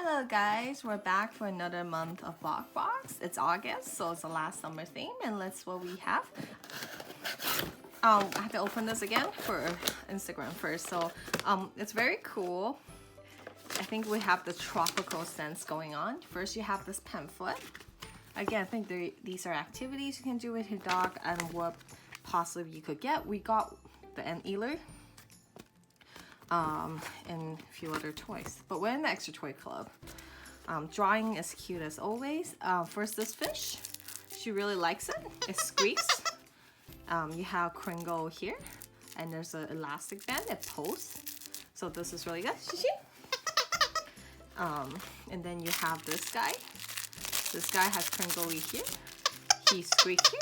Hello guys, we're back for another month of barkbox. It's August, so it's the last summer theme, and let's what we have. I have to open this again for Instagram first. So it's very cool. I think we have the tropical sense going on. First you have this pamphlet. Again, I think these are activities you can do with your dog and what possibly you could get. We got the anteater and a few other toys, but we're in the extra toy club. Drawing is cute as always. First, this fish, she really likes it. It squeaks. You have Kringle here, and there's an elastic band that pulls, so this is really good. And then you have this guy. This guy has Kringle here. He squeaks here.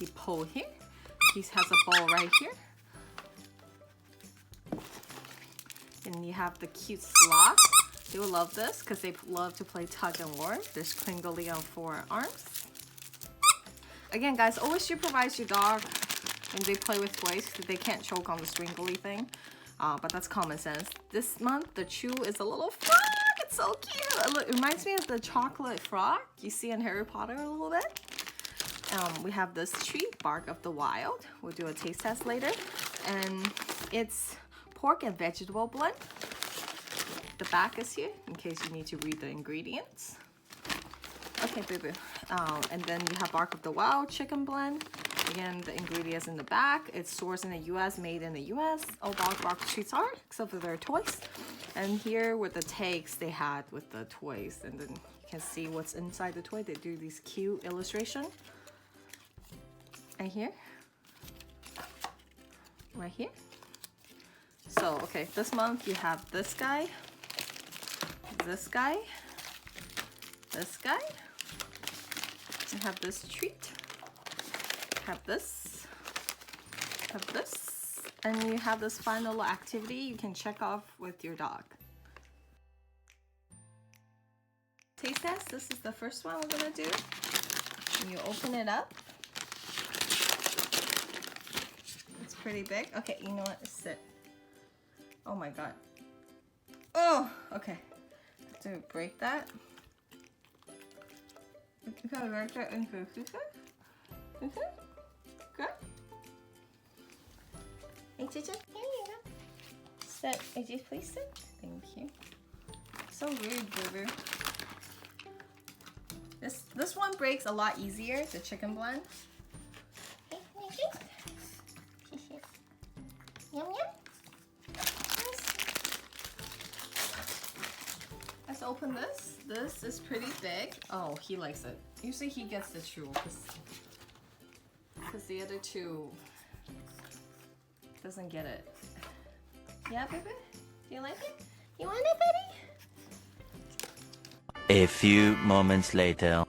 He pull here. He has a ball right here. And you have the cute sloth. They will love this because they love to play tug and war. There's Kringle on 4 arms. Again, guys, always supervise your dog when they play with toys because they can't choke on the stringly thing. But that's common sense. This month, the chew is a little frog. It's so cute. It reminds me of the chocolate frog you see in Harry Potter a little bit. We have this treat, Bark of the Wild. We'll do a taste test later. And it's pork and vegetable blend. The back is here in case you need to read the ingredients. Okay, boo-boo. And then you have Bark of the Wild chicken blend. Again, the ingredients in the back. It's sourced in the US, made in the US. All bark treats are, except for their toys. And here with the tags they had with the toys. And then you can see what's inside the toy. They do these cute illustration. And here. Right here. So, okay, this month you have this guy, this guy, this guy, you have this treat, have this, and you have this final activity you can check off with your dog. Taste test, this is the first one we're gonna do. And you open it up. It's pretty big. Okay, you know what, sit. Oh my god. Oh, okay. Have to break that. Okay, break that into a piece. Good. Hey, Chicha, here you go. Sit. Would you please sit? Thank you. So rude, Boo-boo. This one breaks a lot easier, the chicken blend. Yum yum. Let's open this. This is pretty big. Oh, he likes it. Usually he gets the chew because the other two doesn't get it. Yeah, baby? Do you like it? You want it, buddy? A few moments later.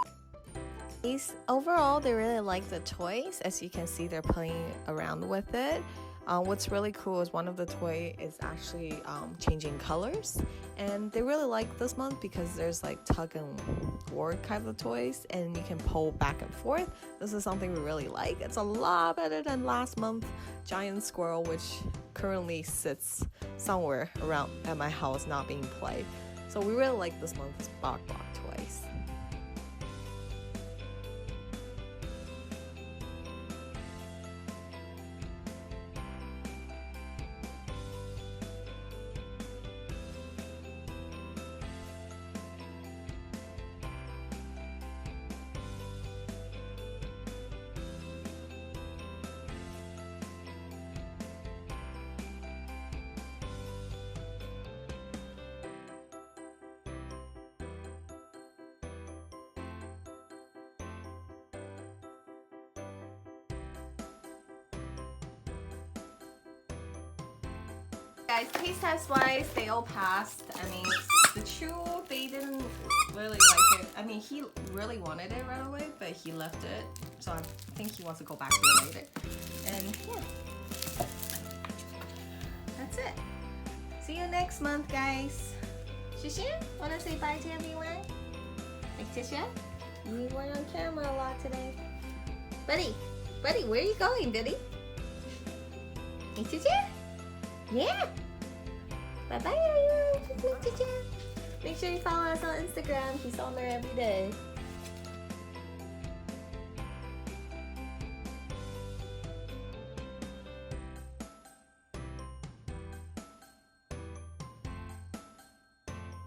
Overall, they really like the toys. As you can see, they're playing around with it. What's really cool is one of the toy is actually changing colors, and they really like this month because there's like tug and war kind of toys and you can pull back and forth. This is something we really like. It's a lot better than last month giant squirrel, which currently sits somewhere around at my house not being played. So we really like this month's barkbox toys. Guys, taste test wise, they all passed. I mean, the chew, they didn't really like it. I mean, he really wanted it right away, but he left it. So I think he wants to go back to it later. And yeah, that's it. See you next month, guys. Shisha, wanna say bye to everyone? Like Shisha, you weren't on camera a lot today. Buddy, where are you going, buddy? Hey, Shisha? Yeah. Bye-bye, everyone. Make sure you follow us on Instagram. He's on there every day.